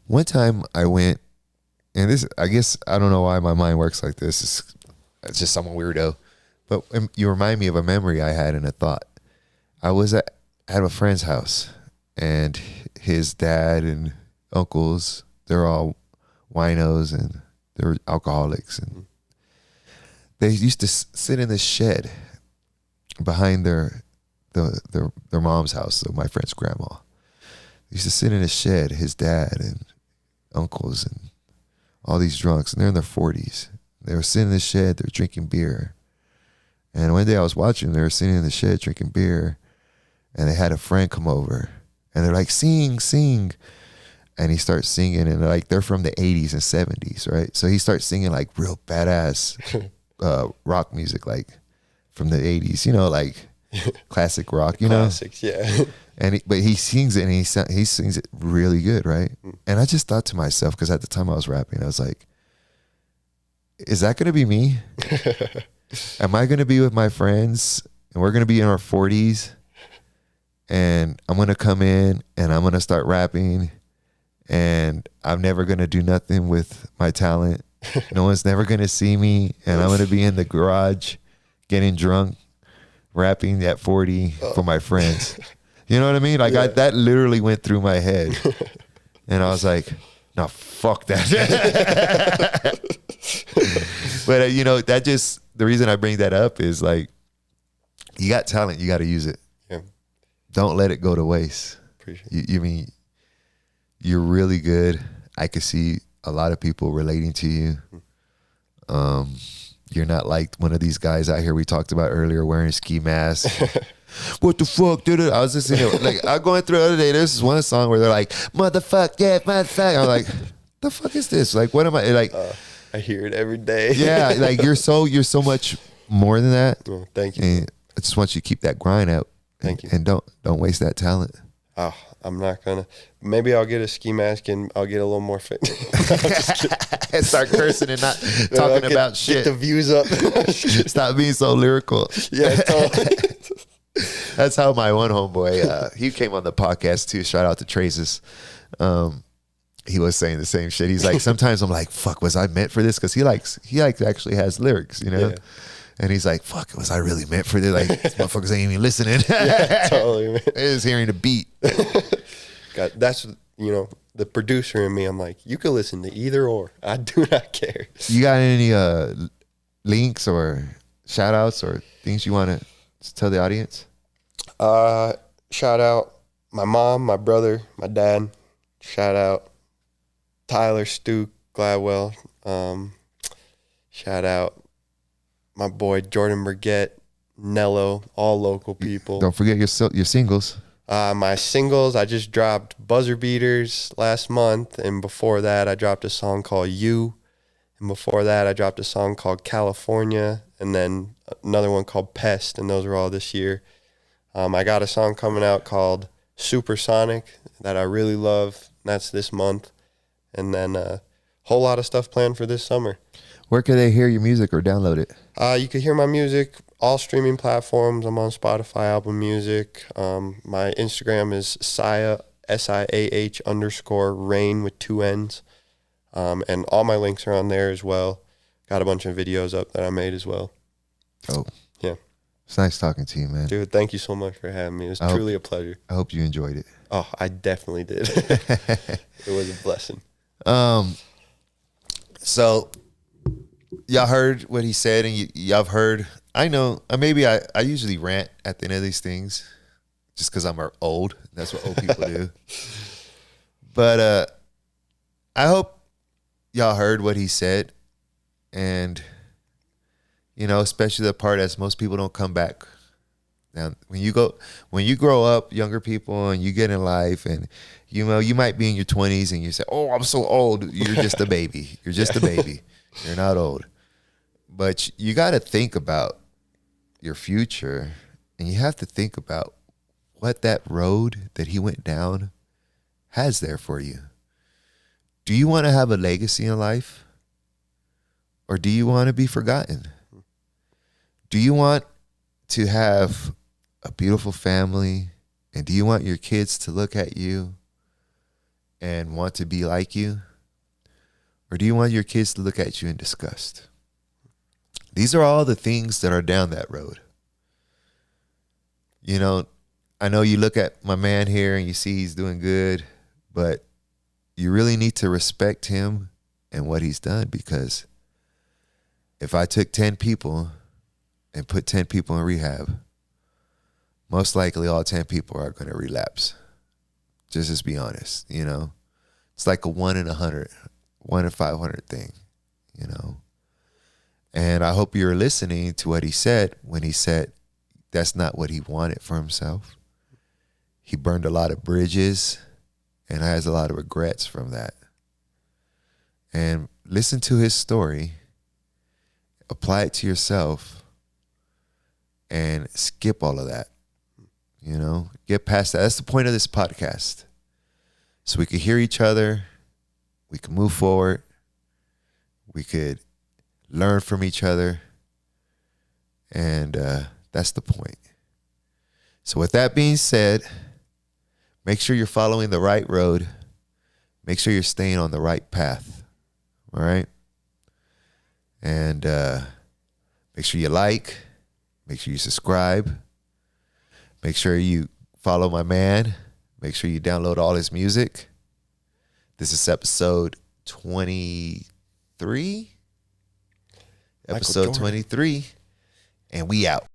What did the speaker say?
One time I went, and this, I guess, I don't know why my mind works like this. It's just some weirdo. But you remind me of a memory I had and a thought. I was at a friend's house, and his dad and uncles, they're all winos and they're alcoholics. And they used to sit in this shed behind their mom's house, so my friend's grandma. They used to sit in a shed, his dad and uncles and all these drunks, and they're in their 40s. They were sitting in the shed, they're drinking beer. And one day I was watching them, they were sitting in the shed drinking beer, and they had a friend come over, and they're like, sing, sing. And he starts singing, and they're from the 80s and 70s, right? So he starts singing like real badass rock music, like from the 80s, like classic rock, Classics, yeah. But he sings it, and he sings it really good, right? And I just thought to myself, because at the time I was rapping, I was like, is that going to be me? Am I going to be with my friends, and we're going to be in our 40s, and I'm going to come in, and I'm going to start rapping, and I'm never going to do nothing with my talent. No one's never going to see me, and I'm going to be in the garage getting drunk, rapping at 40 for my friends. You know what I mean? Like, yeah. that literally went through my head. And I was like, no, fuck that. But, that just, the reason I bring that up is like, you got talent, you got to use it. Yeah. Don't let it go to waste. Appreciate it. You mean, you're really good. I could see a lot of people relating to you. You're not like one of these guys out here we talked about earlier wearing ski masks. What the fuck, dude? I was just I'm going through the other day. There's one song where they're like, motherfucker, yeah, motherfucker. I'm like, the fuck is this? Like, what am I like? I hear it every day. Yeah, like you're so much more than that. Oh, thank you. And I just want you to keep that grind out. Thank you. And don't waste that talent. Oh, I'm not gonna. Maybe I'll get a ski mask and I'll get a little more fit. And start cursing and not talking about shit. Get the views up. Stop being so lyrical. Yeah, totally. That's how my one homeboy, he came on the podcast too. Shout out to Traces. He was saying the same shit. He's like, sometimes I'm like, fuck, was I meant for this? Because he actually has lyrics, Yeah. And he's like, fuck, was I really meant for this? Like, these motherfuckers ain't even listening. Yeah, totally, man. They're just hearing the beat. That's, the producer in me. I'm like, you can listen to either or. I do not care. You got any links or shout outs or things you want to tell the audience? Shout out my mom, my brother, my dad. Shout out Tyler, Stu, Gladwell. Shout out my boy Jordan Burgett, Nello, all local people. Don't forget your singles. My singles, I just dropped Buzzer Beaters last month, and before that I dropped a song called You, and before that I dropped a song called California, and then another one called Pest, and those are all this year. I got a song coming out called Supersonic that I really love, and that's this month, and then a whole lot of stuff planned for this summer. Where can they hear your music or download it? You can hear my music, all streaming platforms. I'm on Spotify, Apple Music. My Instagram is Siah, SIAH _rain with 2 N's. And all my links are on there as well. Got a bunch of videos up that I made as well. Oh. Yeah. It's nice talking to you, man. Dude, thank you so much for having me. It was truly a pleasure. I hope you enjoyed it. Oh, I definitely did. It was a blessing. So y'all heard what he said, and y'all have heard. I know, maybe I usually rant at the end of these things just because I'm old. That's what old people do. But I hope y'all heard what he said, and especially the part as most people don't come back. Now, when you grow up, younger people, and you get in life, and you might be in your 20s, and you say, "Oh, I'm so old." You're just a baby. You're just a baby. You're not old. But you got to think about your future, and you have to think about what that road that he went down has there for you. Do you want to have a legacy in life, or do you want to be forgotten? Do you want to have a beautiful family, and do you want your kids to look at you and want to be like you? Or do you want your kids to look at you in disgust? These are all the things that are down that road. You know, I know you look at my man here and you see he's doing good, but you really need to respect him and what he's done, because if I took 10 people and put 10 people in rehab, most likely all 10 people are going to relapse. Just be honest, you know. It's like a 1 in 100, 1 in 500 thing, you know. And I hope you're listening to what he said when he said that's not what he wanted for himself. He burned a lot of bridges and has a lot of regrets from that. And listen to his story, apply it to yourself, and skip all of that. You know, get past that. That's the point of this podcast. So we could hear each other, we could move forward, we could learn from each other, and that's the point. So with that being said, make sure you're following the right road. Make sure you're staying on the right path. All right? And make sure you like. Make sure you subscribe. Make sure you follow my man. Make sure you download all his music. This is episode 23. Episode 23. And we out.